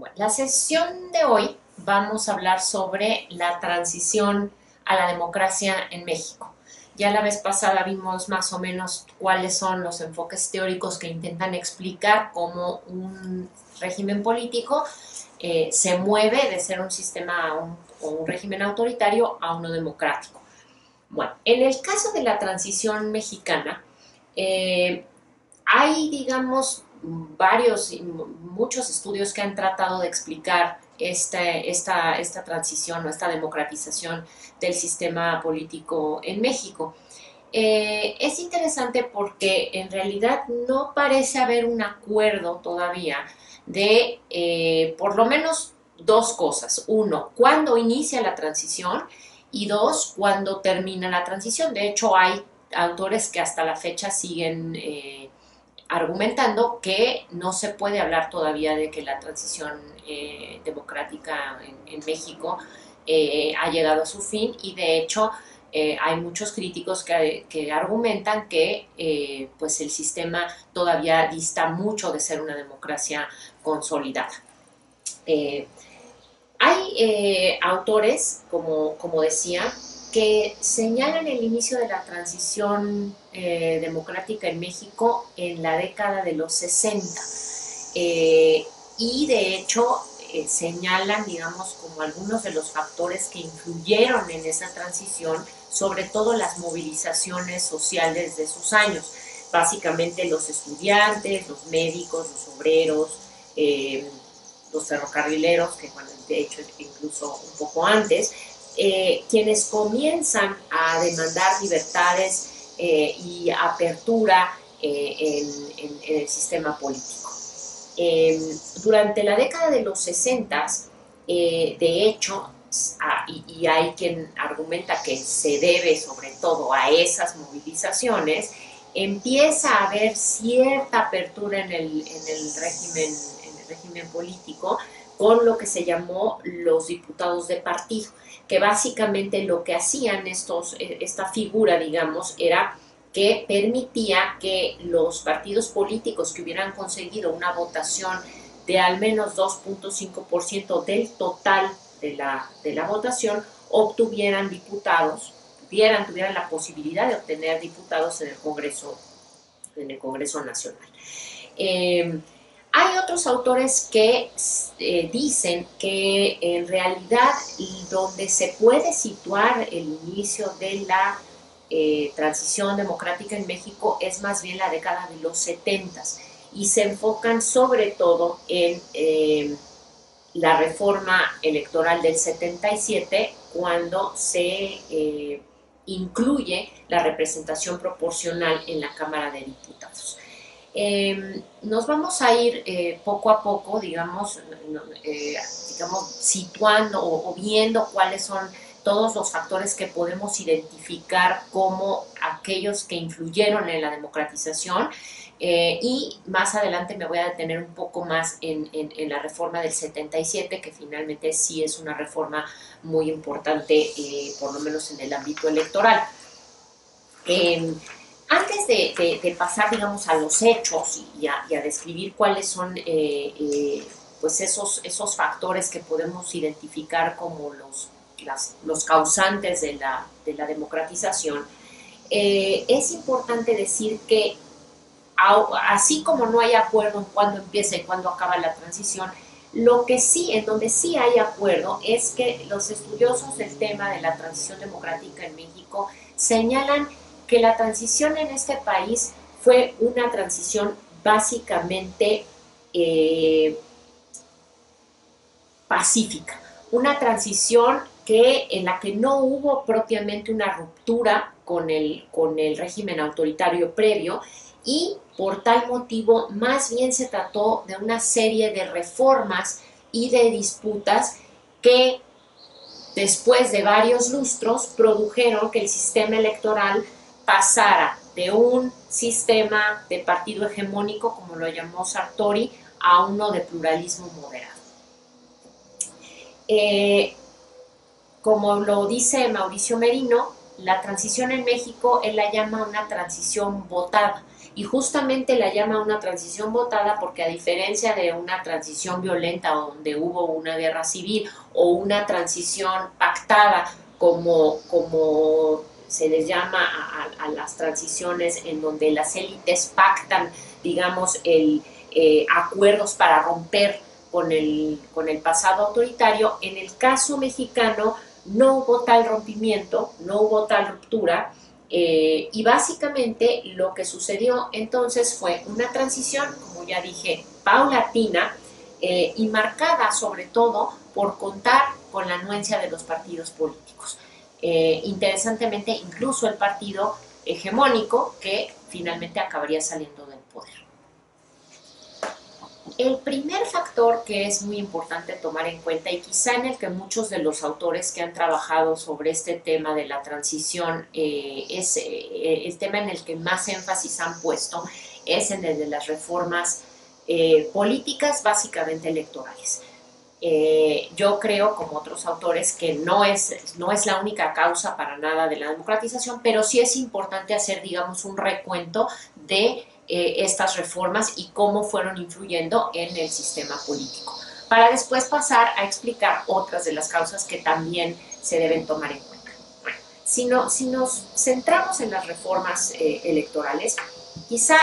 Bueno, la sesión de hoy vamos a hablar sobre la transición a la democracia en México. Ya la vez pasada vimos más o menos cuáles son los enfoques teóricos que intentan explicar cómo un régimen político se mueve de ser un sistema o un régimen autoritario a uno democrático. Bueno, en el caso de la transición mexicana, eh, hay, digamos, muchos estudios que han tratado de explicar esta transición o esta democratización del sistema político en México. Es interesante porque en realidad no parece haber un acuerdo todavía de por lo menos dos cosas. Uno, cuándo inicia la transición y dos, cuándo termina la transición. De hecho, hay autores que hasta la fecha siguen argumentando que no se puede hablar todavía de que la transición democrática en México ha llegado a su fin y de hecho hay muchos críticos que argumentan que pues el sistema todavía dista mucho de ser una democracia consolidada. Eh, Hay autores, como decía, que señalan el inicio de la transición democrática en México en la década de los 60. Eh, y de hecho señalan, digamos, como algunos de los factores que influyeron en esa transición, sobre todo las movilizaciones sociales de esos años. Básicamente los estudiantes, los médicos, los obreros, eh, los ferrocarrileros, que bueno, de hecho incluso un poco antes, quienes comienzan a demandar libertades y apertura en el sistema político. Durante la década de los 60, de hecho, y hay quien argumenta que se debe sobre todo a esas movilizaciones, empieza a haber cierta apertura en el régimen político con lo que se llamó los diputados de partido, que básicamente lo que hacían esta figura, digamos, era que permitía que los partidos políticos que hubieran conseguido una votación de al menos 2.5% del total de la votación obtuvieran diputados, tuvieran la posibilidad de obtener diputados en el Congreso Nacional. Hay otros autores que dicen que en realidad donde se puede situar el inicio de la transición democrática en México es más bien la década de los 70 y se enfocan sobre todo en la reforma electoral del 77 cuando se incluye la representación proporcional en la Cámara de Diputados. Nos vamos a ir poco a poco, digamos, situando o viendo cuáles son todos los factores que podemos identificar como aquellos que influyeron en la democratización y más adelante me voy a detener un poco más en la reforma del 77, que finalmente sí es una reforma muy importante, por lo menos en el ámbito electoral. Antes de pasar, digamos, a los hechos y a describir cuáles son pues esos factores que podemos identificar como los causantes de la democratización, es importante decir que así como no hay acuerdo en cuándo empieza y cuándo acaba la transición, lo que sí, en donde sí hay acuerdo es que los estudiosos del tema de la transición democrática en México señalan que la transición en este país fue una transición básicamente pacífica, una transición en la que no hubo propiamente una ruptura con el régimen autoritario previo y por tal motivo más bien se trató de una serie de reformas y de disputas que después de varios lustros produjeron que el sistema electoral pasara de un sistema de partido hegemónico, como lo llamó Sartori, a uno de pluralismo moderado. Como lo dice Mauricio Merino, la transición en México él la llama una transición votada. Y justamente la llama una transición votada porque, a diferencia de una transición violenta donde hubo una guerra civil o una transición pactada, como se les llama a las transiciones en donde las élites pactan, digamos, acuerdos para romper con el pasado autoritario. En el caso mexicano no hubo tal rompimiento, no hubo tal ruptura, y básicamente lo que sucedió entonces fue una transición, como ya dije, paulatina, y marcada sobre todo por contar con la anuencia de los partidos políticos. Interesantemente, incluso el partido hegemónico que finalmente acabaría saliendo del poder. El primer factor que es muy importante tomar en cuenta, y quizá en el que muchos de los autores que han trabajado sobre este tema de la transición es el tema en el que más énfasis han puesto, es en el de las reformas políticas, básicamente electorales. Yo creo, como otros autores, que no es la única causa para nada de la democratización, pero sí es importante hacer, digamos, un recuento de estas reformas y cómo fueron influyendo en el sistema político, para después pasar a explicar otras de las causas que también se deben tomar en cuenta. Bueno, si nos centramos en las reformas electorales, quizá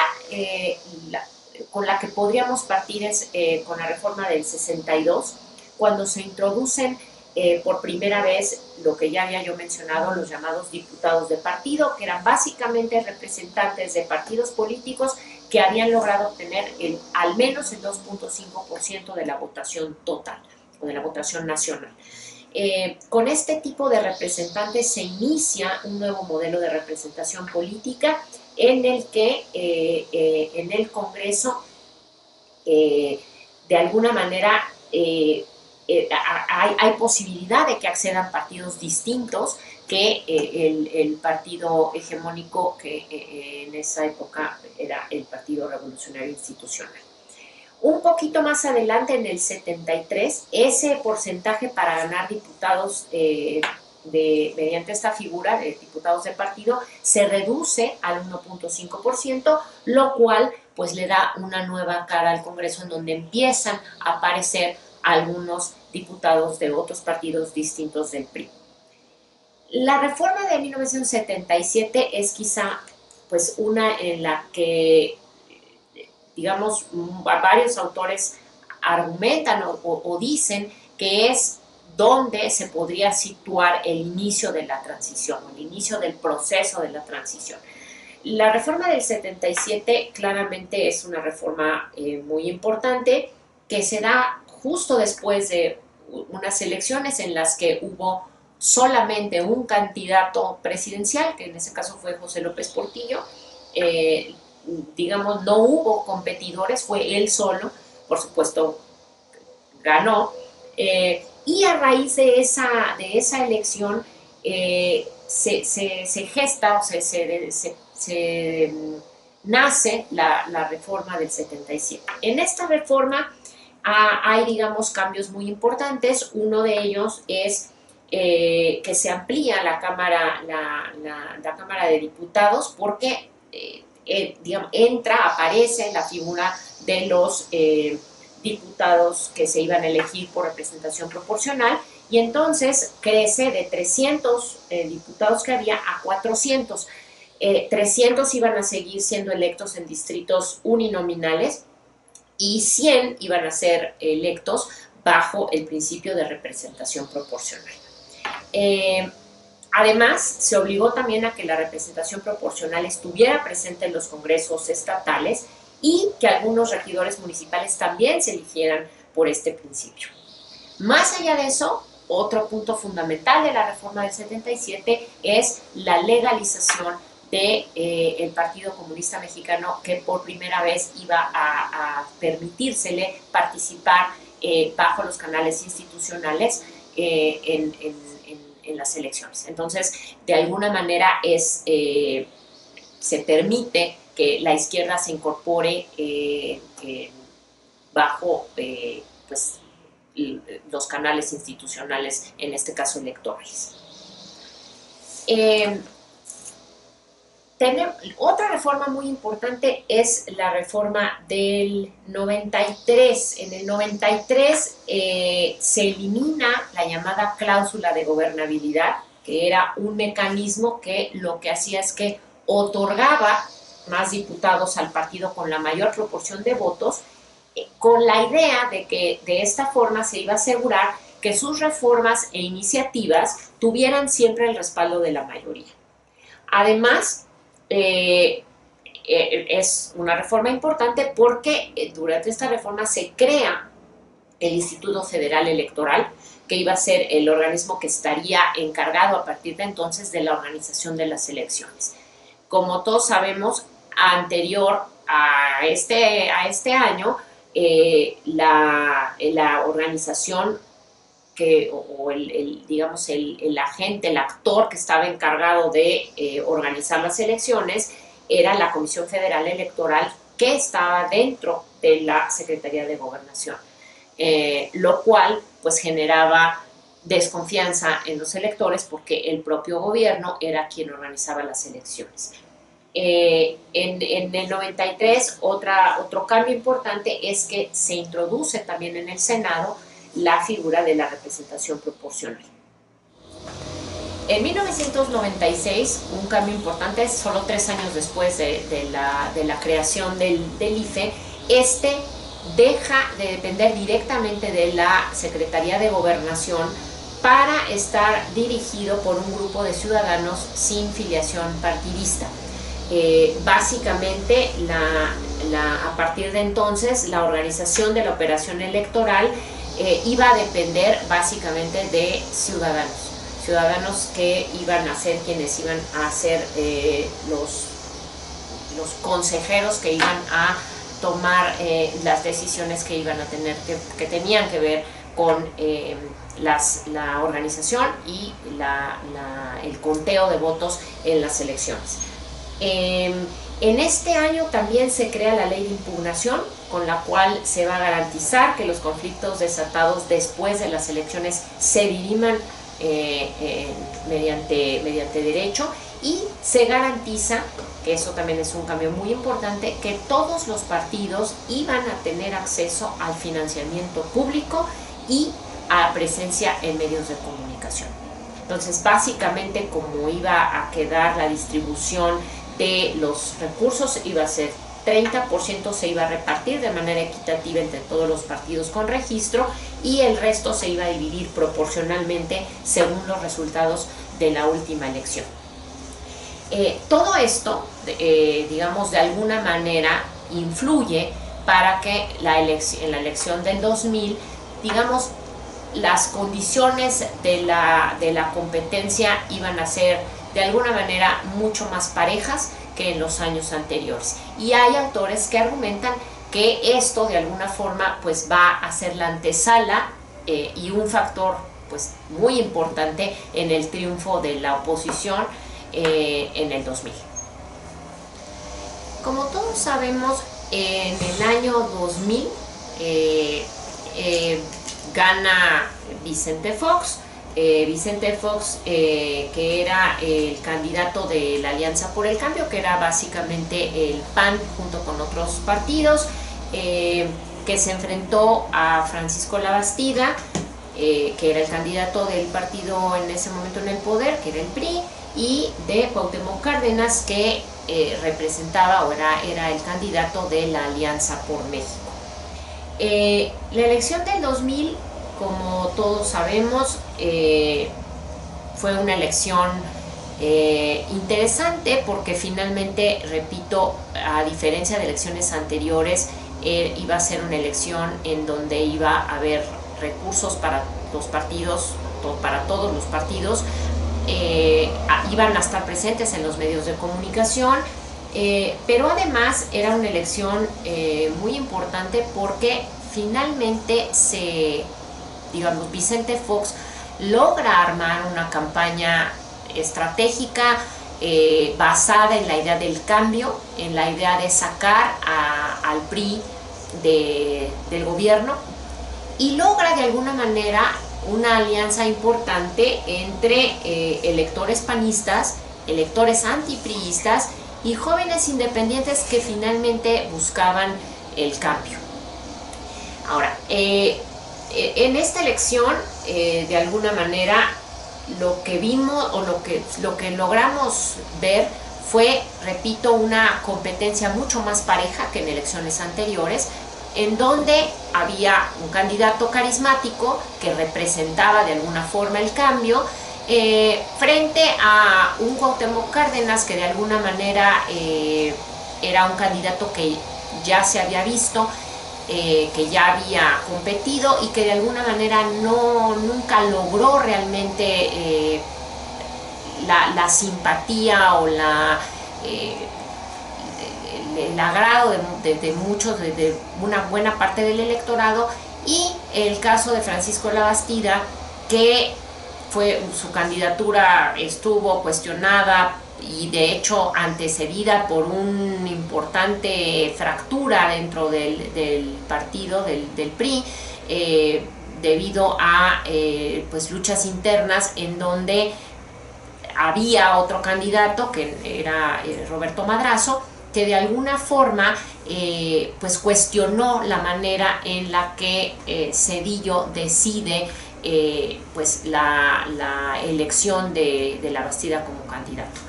con la que podríamos partir es con la reforma del 62, cuando se introducen por primera vez lo que ya había yo mencionado, los llamados diputados de partido, que eran básicamente representantes de partidos políticos que habían logrado obtener al menos el 2.5% de la votación total o de la votación nacional. Con este tipo de representantes se inicia un nuevo modelo de representación política en el que en el Congreso de alguna manera hay posibilidad de que accedan partidos distintos que el partido hegemónico, que en esa época era el Partido Revolucionario Institucional. Un poquito más adelante, en el 73, ese porcentaje para ganar diputados mediante esta figura de diputados de partido se reduce al 1.5%, lo cual pues le da una nueva cara al Congreso, en donde empiezan a aparecer algunos diputados de otros partidos distintos del PRI. La reforma de 1977 es quizá pues una en la que, digamos, varios autores argumentan o dicen que es donde se podría situar el inicio de la transición, el inicio del proceso de la transición. La reforma del 77 claramente es una reforma muy importante, que se da justo después de unas elecciones en las que hubo solamente un candidato presidencial, que en ese caso fue José López Portillo. Digamos, no hubo competidores, fue él solo, por supuesto ganó, y a raíz de esa elección se gesta, o se nace la reforma del 77. En esta reforma hay, digamos, cambios muy importantes. Uno de ellos es que se amplía la Cámara de Diputados, porque digamos, aparece la figura de los diputados que se iban a elegir por representación proporcional, y entonces crece de 300 diputados que había a 400. 300 iban a seguir siendo electos en distritos uninominales y 100 iban a ser electos bajo el principio de representación proporcional. Además, se obligó también a que la representación proporcional estuviera presente en los congresos estatales y que algunos regidores municipales también se eligieran por este principio. Más allá de eso, otro punto fundamental de la reforma del 77 es la legalización del Partido Comunista Mexicano, que por primera vez iba a permitírsele participar bajo los canales institucionales en las elecciones. Entonces, de alguna manera se permite que la izquierda se incorpore bajo pues, los canales institucionales, en este caso electorales. Eh, Otra reforma muy importante es la reforma del 93. En el 93 se elimina la llamada cláusula de gobernabilidad, que era un mecanismo que lo que hacía es que otorgaba más diputados al partido con la mayor proporción de votos, con la idea de que de esta forma se iba a asegurar que sus reformas e iniciativas tuvieran siempre el respaldo de la mayoría. Además, eh, es una reforma importante porque durante esta reforma se crea el Instituto Federal Electoral, que iba a ser el organismo que estaría encargado a partir de entonces de la organización de las elecciones. Como todos sabemos, anterior a este año, la organización o digamos, el agente, el actor que estaba encargado de organizar las elecciones era la Comisión Federal Electoral, que estaba dentro de la Secretaría de Gobernación, lo cual pues generaba desconfianza en los electores porque el propio gobierno era quien organizaba las elecciones. En el 93 otro cambio importante es que se introduce también en el Senado la figura de la representación proporcional. En 1996, un cambio importante, solo 3 años después de la creación del IFE, deja de depender directamente de la Secretaría de Gobernación para estar dirigido por un grupo de ciudadanos sin filiación partidista. Básicamente, a partir de entonces, la organización de la operación electoral iba a depender básicamente de ciudadanos que iban a ser quienes iban a ser los consejeros que iban a tomar las decisiones que iban a tener, que tenían que ver con la organización y el conteo de votos en las elecciones. En este año también se crea la ley de impugnación, con la cual se va a garantizar que los conflictos desatados después de las elecciones se diriman mediante derecho, y se garantiza, que eso también es un cambio muy importante, que todos los partidos iban a tener acceso al financiamiento público y a presencia en medios de comunicación. Entonces, básicamente, como iba a quedar la distribución de los recursos, iba a ser 30% se iba a repartir de manera equitativa entre todos los partidos con registro, y el resto se iba a dividir proporcionalmente según los resultados de la última elección. Todo esto, digamos, de alguna manera influye para que en la elección del 2000, digamos, las condiciones de la competencia iban a ser de alguna manera mucho más parejas que en los años anteriores. Y hay autores que argumentan que esto de alguna forma pues va a ser la antesala y un factor pues muy importante en el triunfo de la oposición en el 2000. Como todos sabemos, en el año 2000 gana Vicente Fox. Que era el candidato de la Alianza por el Cambio, que era básicamente el PAN junto con otros partidos, que se enfrentó a Francisco Labastida, que era el candidato del partido en ese momento en el poder, que era el PRI, y de Cuauhtémoc Cárdenas, que representaba o era el candidato de la Alianza por México. La elección del 2000, como todos sabemos, fue una elección interesante porque finalmente, repito, a diferencia de elecciones anteriores, iba a ser una elección en donde iba a haber recursos para los partidos, para todos los partidos, iban a estar presentes en los medios de comunicación, pero además era una elección muy importante porque finalmente Vicente Fox logra armar una campaña estratégica basada en la idea del cambio, en la idea de sacar al PRI del gobierno, y logra de alguna manera una alianza importante entre electores panistas, electores antipriistas y jóvenes independientes que finalmente buscaban el cambio. Ahora, en esta elección, de alguna manera, lo que vimos o lo que logramos ver fue, repito, una competencia mucho más pareja que en elecciones anteriores, en donde había un candidato carismático que representaba de alguna forma el cambio, frente a un Cuauhtémoc Cárdenas que de alguna manera era un candidato que ya se había visto, que ya había competido y que de alguna manera nunca logró realmente la simpatía o el agrado de muchos, de una buena parte del electorado. Y el caso de Francisco Labastida, que su candidatura estuvo cuestionada y de hecho antecedida por una importante fractura dentro del partido, del PRI, debido a pues luchas internas en donde había otro candidato que era Roberto Madrazo, que de alguna forma pues cuestionó la manera en la que Zedillo decide pues la elección de Labastida como candidato.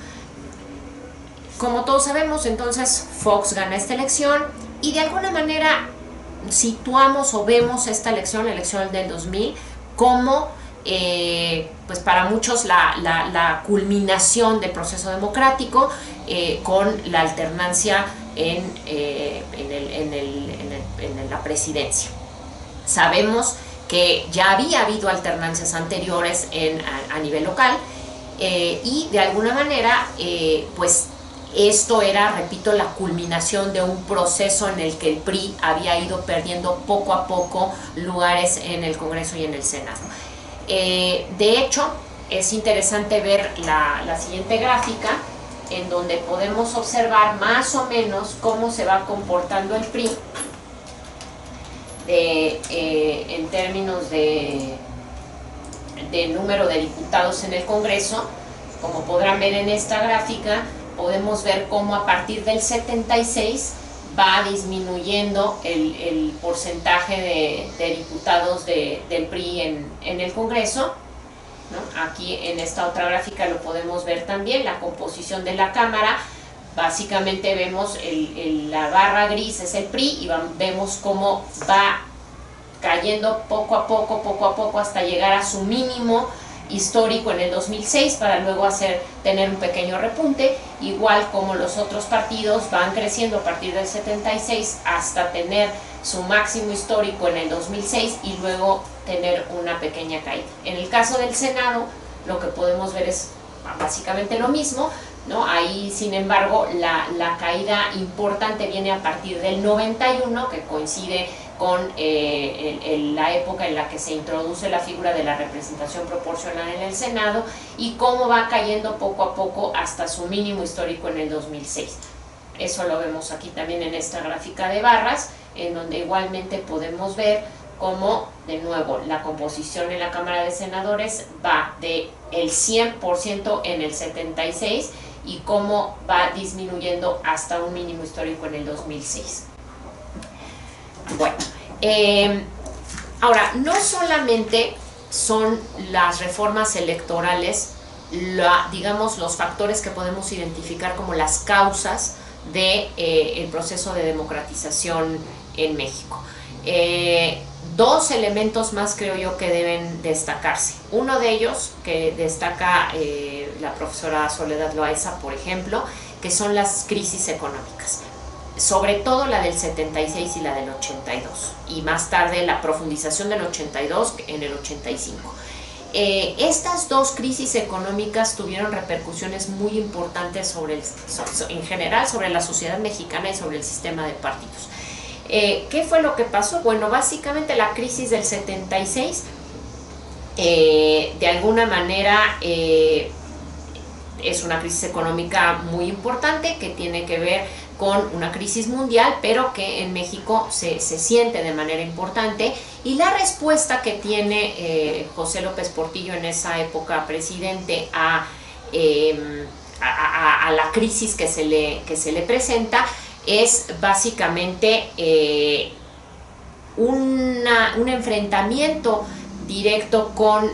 Como todos sabemos, entonces Fox gana esta elección y de alguna manera situamos o vemos esta elección, la elección del 2000, como pues para muchos la culminación del proceso democrático, con la alternancia en la presidencia. Sabemos que ya había habido alternancias anteriores a nivel local, y de alguna manera pues esto era, repito, la culminación de un proceso en el que el PRI había ido perdiendo poco a poco lugares en el Congreso y en el Senado. De hecho, es interesante ver la siguiente gráfica, en donde podemos observar más o menos cómo se va comportando el PRI en términos de número de diputados en el Congreso. Como podrán ver en esta gráfica, podemos ver cómo a partir del 76 va disminuyendo el porcentaje de diputados del PRI en el Congreso, ¿no? Aquí en esta otra gráfica lo podemos ver también, la composición de la Cámara. Básicamente vemos la barra gris es el PRI y vemos cómo va cayendo poco a poco hasta llegar a su mínimo histórico en el 2006, para luego tener un pequeño repunte, igual como los otros partidos van creciendo a partir del 76 hasta tener su máximo histórico en el 2006 y luego tener una pequeña caída. En el caso del Senado, lo que podemos ver es básicamente lo mismo, ¿no? Ahí, sin embargo, la caída importante viene a partir del 91, que coincide con la época en la que se introduce la figura de la representación proporcional en el Senado, y cómo va cayendo poco a poco hasta su mínimo histórico en el 2006. Eso lo vemos aquí también en esta gráfica de barras, en donde igualmente podemos ver cómo, de nuevo, la composición en la Cámara de Senadores va del 100% en el 76 y cómo va disminuyendo hasta un mínimo histórico en el 2006. Bueno, ahora, no solamente son las reformas electorales, digamos, los factores que podemos identificar como las causas del proceso de democratización en México. Dos elementos más creo yo que deben destacarse. Uno de ellos, que destaca la profesora Soledad Loaiza, por ejemplo, que son las crisis económicas, sobre todo la del 76 y la del 82, y más tarde la profundización del 82 en el 85. Estas dos crisis económicas tuvieron repercusiones muy importantes en general sobre la sociedad mexicana y sobre el sistema de partidos. ¿Qué fue lo que pasó? Bueno, básicamente la crisis del 76 de alguna manera es una crisis económica muy importante que tiene que ver con una crisis mundial, pero que en México se siente de manera importante Y la respuesta que tiene José López Portillo, en esa época presidente, a la crisis que se le presenta es básicamente un enfrentamiento directo con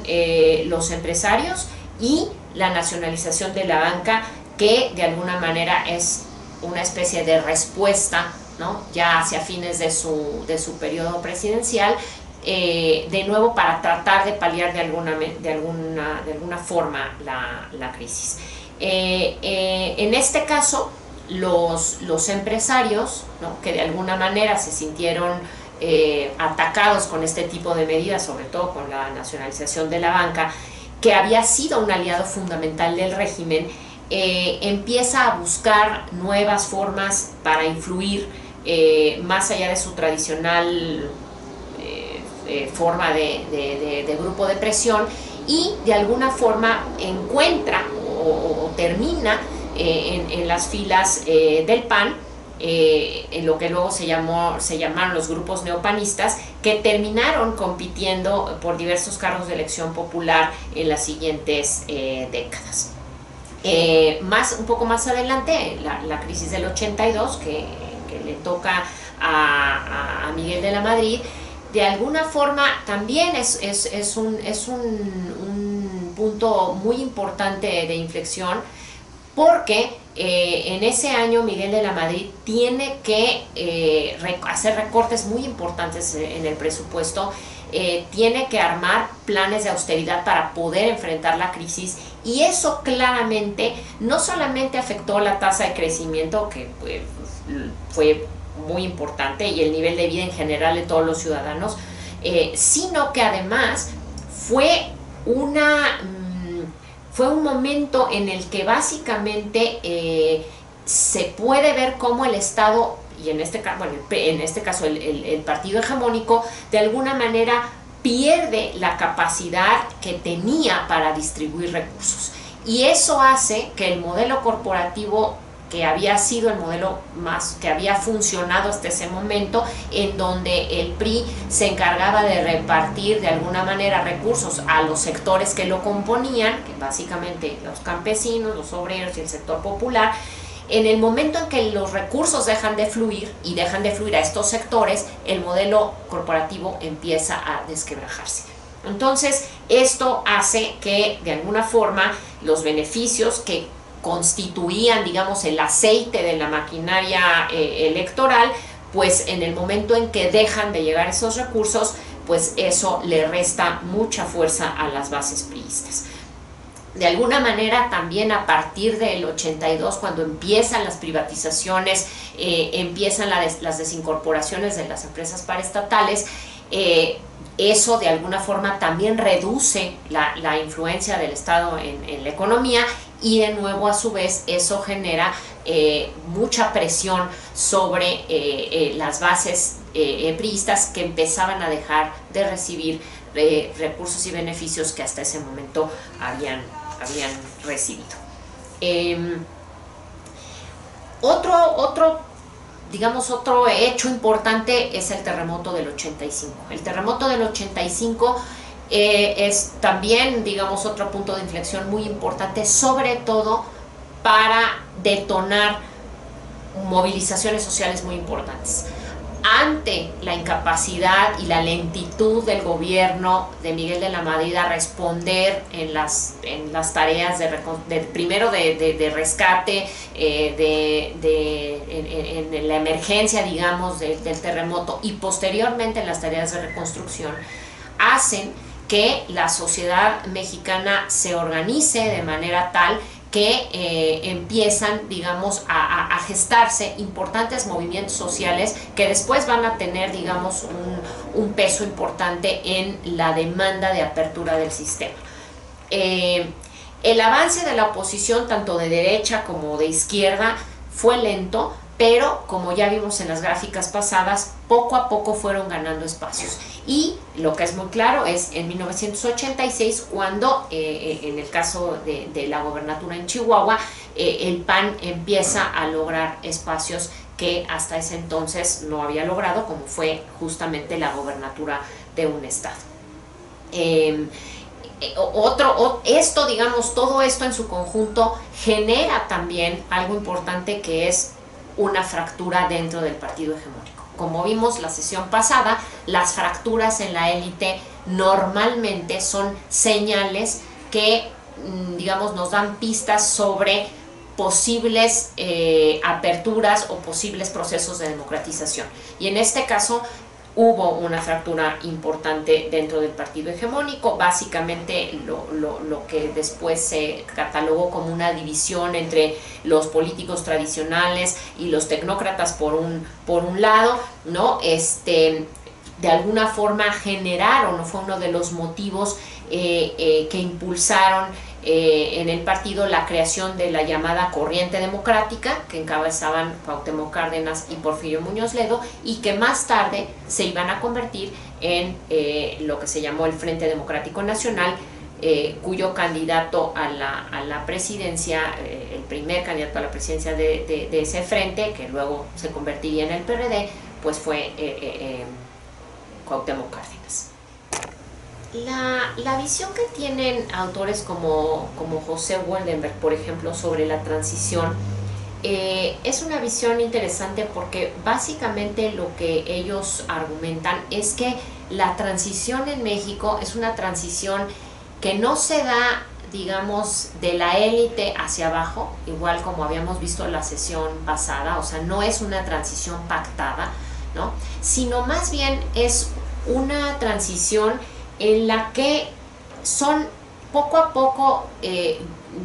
los empresarios y la nacionalización de la banca, que de alguna manera es una especie de respuesta, ¿no?, ya hacia fines de su periodo presidencial, de nuevo para tratar de paliar de alguna forma la crisis. En este caso, los empresarios, ¿no?, que de alguna manera se sintieron atacados con este tipo de medidas, sobre todo con la nacionalización de la banca, que había sido un aliado fundamental del régimen, empieza a buscar nuevas formas para influir más allá de su tradicional forma de grupo de presión, y de alguna forma encuentra o termina en las filas del PAN, en lo que luego se llamaron los grupos neopanistas, que terminaron compitiendo por diversos cargos de elección popular en las siguientes décadas. Un poco más adelante, la crisis del 82, que le toca a Miguel de la Madrid, de alguna forma también es un punto muy importante de inflexión, porque en ese año Miguel de la Madrid tiene que hacer recortes muy importantes en el presupuesto, tiene que armar planes de austeridad para poder enfrentar la crisis, y eso claramente no solamente afectó la tasa de crecimiento, que fue muy importante, y el nivel de vida en general de todos los ciudadanos, sino que además fue un momento en el que básicamente se puede ver cómo el Estado, y en este caso el partido hegemónico, de alguna manera pierde la capacidad que tenía para distribuir recursos. Y eso hace que el modelo corporativo, que había sido el modelo más que había funcionado hasta ese momento, en donde el PRI se encargaba de repartir de alguna manera recursos a los sectores que lo componían, que básicamente los campesinos, los obreros y el sector popular, en el momento en que los recursos dejan de fluir y dejan de fluir a estos sectores, el modelo corporativo empieza a desquebrajarse. Entonces, esto hace que de alguna forma los beneficios que constituían, digamos, el aceite de la maquinaria electoral, pues en el momento en que dejan de llegar esos recursos, pues eso le resta mucha fuerza a las bases priistas. De alguna manera, también a partir del 82, cuando empiezan las privatizaciones, empiezan las desincorporaciones de las empresas paraestatales, eso de alguna forma también reduce la influencia del Estado en la economía, y de nuevo, a su vez, eso genera mucha presión sobre las bases priistas, que empezaban a dejar de recibir recursos y beneficios que hasta ese momento habían recibido. Otro hecho importante es el terremoto del 85. El terremoto del 85 es también, digamos, otro punto de inflexión muy importante, sobre todo para detonar movilizaciones sociales muy importantes. Ante la incapacidad y la lentitud del gobierno de Miguel de la Madrid a responder en las tareas primero de rescate, en la emergencia, digamos, del terremoto, y posteriormente en las tareas de reconstrucción, hacen que la sociedad mexicana se organice de manera tal que empiezan, digamos, a gestarse importantes movimientos sociales que después van a tener, digamos, un peso importante en la demanda de apertura del sistema. El avance de la oposición, tanto de derecha como de izquierda, fue lento, pero como ya vimos en las gráficas pasadas, poco a poco fueron ganando espacios. Y lo que es muy claro es en 1986, cuando en el caso de la gobernatura en Chihuahua, el PAN empieza a lograr espacios que hasta ese entonces no había logrado, como fue justamente la gobernatura de un Estado. Digamos, todo esto en su conjunto genera también algo importante, que es una fractura dentro del partido hegemónico. Como vimos la sesión pasada, las fracturas en la élite normalmente son señales que, digamos, nos dan pistas sobre posibles aperturas o posibles procesos de democratización. Y en este caso hubo una fractura importante dentro del partido hegemónico, básicamente lo que después se catalogó como una división entre los políticos tradicionales y los tecnócratas por un lado, ¿no? De alguna forma generaron, o fue uno de los motivos que impulsaron en el partido la creación de la llamada Corriente Democrática, que encabezaban Cuauhtémoc Cárdenas y Porfirio Muñoz Ledo, y que más tarde se iban a convertir en lo que se llamó el Frente Democrático Nacional, cuyo candidato a la presidencia, el primer candidato a la presidencia de ese frente, que luego se convertiría en el PRD, pues fue Cuauhtémoc Cárdenas. La visión que tienen autores como José Woldenberg, por ejemplo, sobre la transición, es una visión interesante, porque básicamente lo que ellos argumentan es que la transición en México es una transición que no se da, digamos, de la élite hacia abajo, igual como habíamos visto en la sesión pasada, o sea, no es una transición pactada, ¿no? Sino más bien es una transición en la que son poco a poco,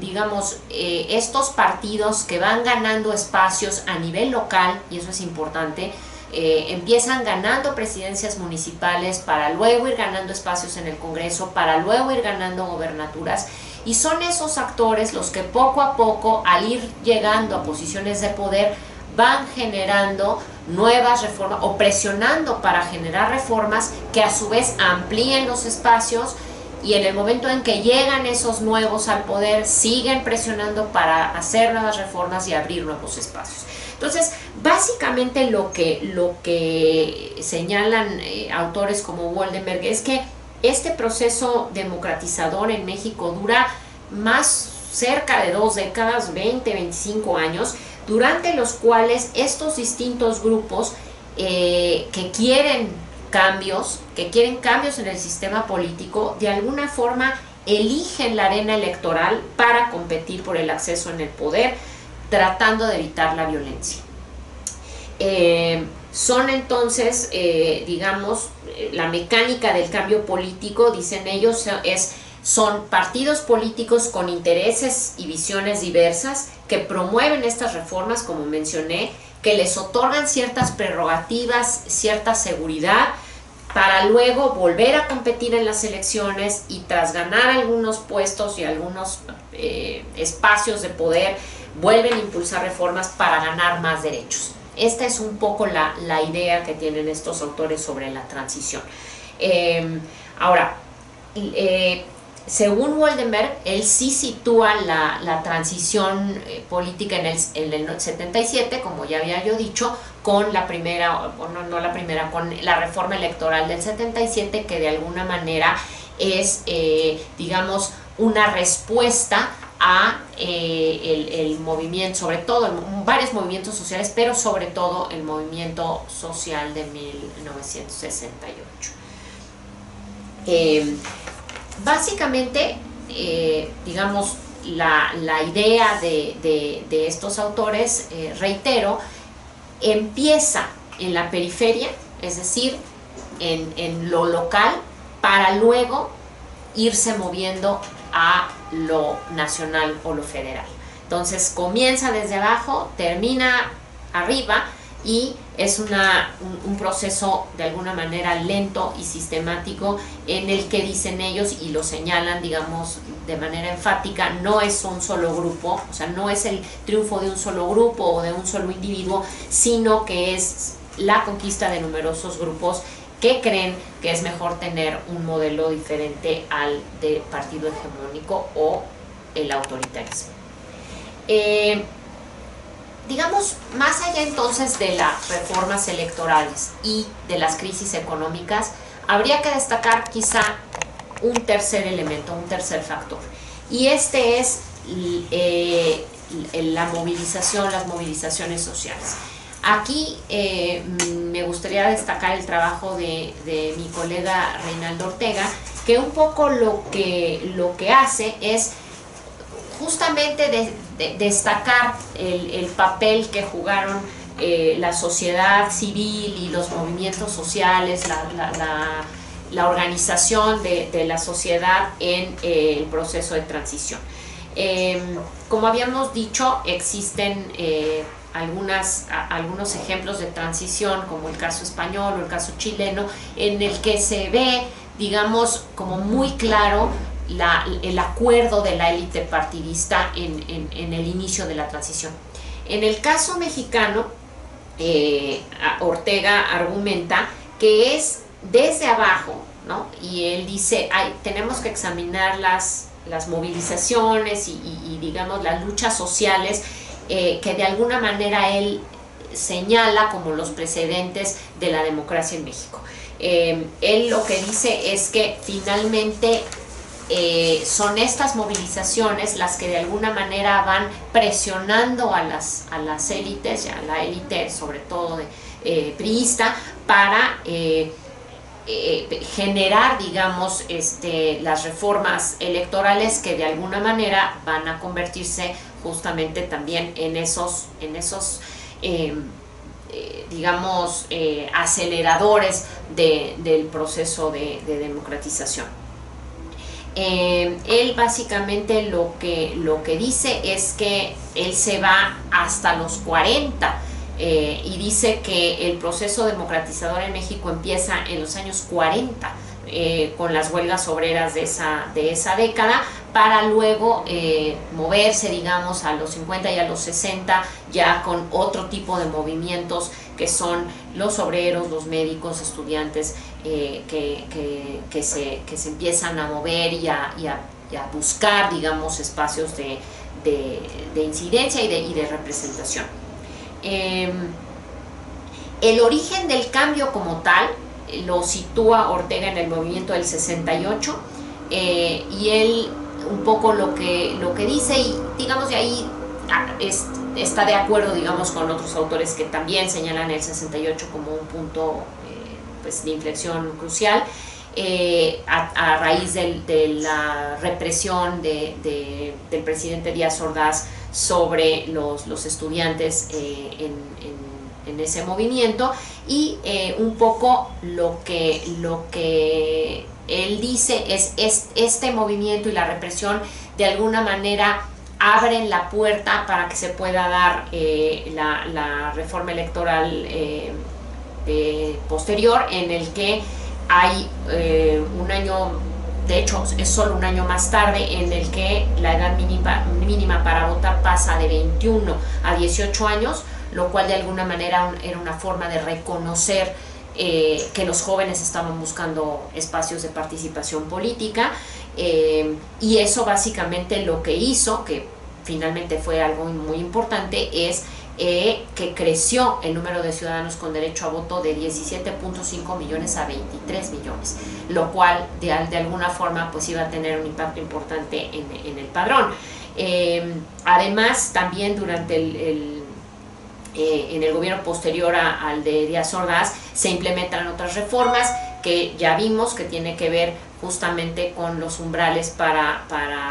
digamos, estos partidos que van ganando espacios a nivel local, y eso es importante, empiezan ganando presidencias municipales para luego ir ganando espacios en el Congreso, para luego ir ganando gobernaturas, y son esos actores los que poco a poco, al ir llegando a posiciones de poder, van generando nuevas reformas o presionando para generar reformas que a su vez amplíen los espacios, y en el momento en que llegan esos nuevos al poder siguen presionando para hacer nuevas reformas y abrir nuevos espacios. Entonces, básicamente lo que señalan autores como Woldenberg es que este proceso democratizador en México dura más cerca de 2 décadas, 20, 25 años, durante los cuales estos distintos grupos que quieren cambios en el sistema político, de alguna forma eligen la arena electoral para competir por el acceso en el poder, tratando de evitar la violencia. Son entonces, digamos, la mecánica del cambio político, dicen ellos, son partidos políticos con intereses y visiones diversas que promueven estas reformas, como mencioné, que les otorgan ciertas prerrogativas, cierta seguridad, para luego volver a competir en las elecciones y, tras ganar algunos puestos y algunos espacios de poder, vuelven a impulsar reformas para ganar más derechos. Esta es un poco la idea que tienen estos autores sobre la transición. Ahora, según Woldenberg, él sí sitúa la transición política en el 77, como ya había yo dicho, con la primera, bueno, no la primera, con la reforma electoral del 77, que de alguna manera es, digamos, una respuesta a el movimiento, sobre todo varios movimientos sociales, pero sobre todo el movimiento social de 1968. Básicamente, digamos, la idea de estos autores, reitero, empieza en la periferia, es decir, en lo local, para luego irse moviendo a lo nacional o lo federal. Entonces comienza desde abajo, termina arriba, y es un proceso de alguna manera lento y sistemático, en el que, dicen ellos y lo señalan, digamos, de manera enfática, no es un solo grupo, o sea, no es el triunfo de un solo grupo o de un solo individuo, sino que es la conquista de numerosos grupos que creen que es mejor tener un modelo diferente al del partido hegemónico o el autoritarismo. Digamos, más allá entonces de las reformas electorales y de las crisis económicas, habría que destacar quizá un tercer elemento, un tercer factor, y este es la movilización, las movilizaciones sociales. Aquí me gustaría destacar el trabajo de mi colega Reinaldo Ortega, que un poco lo que hace es justamente destacar el papel que jugaron la sociedad civil y los movimientos sociales, la organización de la sociedad en el proceso de transición. Como habíamos dicho, existen algunos ejemplos de transición, como el caso español o el caso chileno, en el que se ve, digamos, como muy claro el acuerdo de la élite partidista en el inicio de la transición. En el caso mexicano, Ortega argumenta que es desde abajo, ¿no? Y él dice, tenemos que examinar las movilizaciones y digamos las luchas sociales que de alguna manera él señala como los precedentes de la democracia en México. Él lo que dice es que finalmente son estas movilizaciones las que de alguna manera van presionando a las élites, a la élite sobre todo priista, para generar, digamos, las reformas electorales que de alguna manera van a convertirse justamente también en esos digamos, aceleradores del proceso de democratización. Él básicamente lo que dice es que él se va hasta los 40 y dice que el proceso democratizador en México empieza en los años 40 con las huelgas obreras de esa década, para luego moverse, digamos, a los 50 y a los 60 ya con otro tipo de movimientos que son los obreros, los médicos, estudiantes que se empiezan a mover y a buscar, digamos, espacios de incidencia y de representación. El origen del cambio como tal lo sitúa Ortega en el movimiento del 68 y él un poco lo que dice, y digamos de ahí está de acuerdo, digamos, con otros autores que también señalan el 68 como un punto pues, de inflexión crucial a raíz de la represión del presidente Díaz Ordaz sobre los estudiantes en ese movimiento, y un poco lo que él dice es este movimiento y la represión de alguna manera abren la puerta para que se pueda dar la reforma electoral posterior, en el que hay un año, de hecho es solo un año más tarde, en el que la edad mínima para votar pasa de 21 a 18 años, lo cual de alguna manera era una forma de reconocer que los jóvenes estaban buscando espacios de participación política, y eso básicamente lo que hizo, que finalmente fue algo muy importante, es que creció el número de ciudadanos con derecho a voto de 17.5 millones a 23 millones, lo cual de alguna forma pues iba a tener un impacto importante en el padrón. Además, también durante en el gobierno posterior al de Díaz Ordaz se implementan otras reformas que ya vimos, que tiene que ver justamente con los umbrales para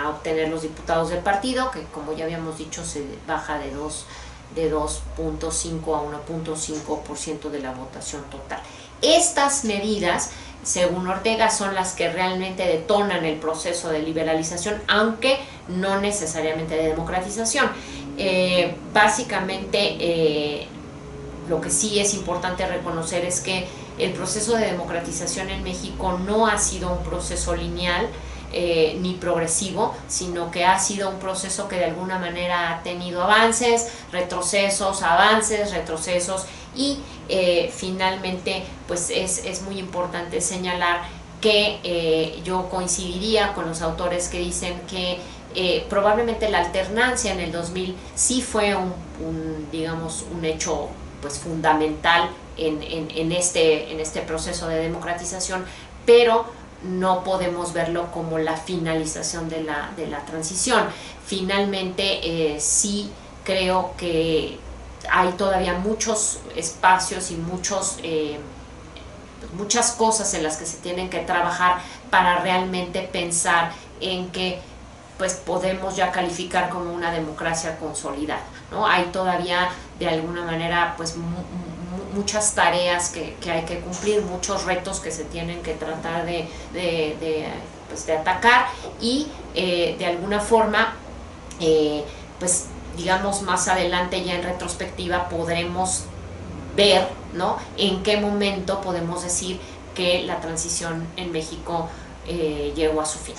obtener los diputados del partido, que como ya habíamos dicho se baja de 2.5 a 1.5% de la votación total. Estas medidas, según Ortega, son las que realmente detonan el proceso de liberalización, aunque no necesariamente de democratización. Básicamente, lo que sí es importante reconocer es que el proceso de democratización en México no ha sido un proceso lineal ni progresivo, sino que ha sido un proceso que de alguna manera ha tenido avances, retrocesos, y finalmente pues es muy importante señalar que yo coincidiría con los autores que dicen que probablemente la alternancia en el 2000 sí fue digamos, un hecho pues fundamental en este proceso de democratización, pero no podemos verlo como la finalización de la transición. Finalmente, sí creo que hay todavía muchos espacios y muchas cosas en las que se tienen que trabajar para realmente pensar en que pues podemos ya calificar como una democracia consolidada, ¿no? Hay todavía de alguna manera pues muchas tareas que hay que cumplir, muchos retos que se tienen que tratar pues de atacar y de alguna forma pues digamos más adelante ya en retrospectiva podremos ver, ¿no?, en qué momento podemos decir que la transición en México llegó a su fin.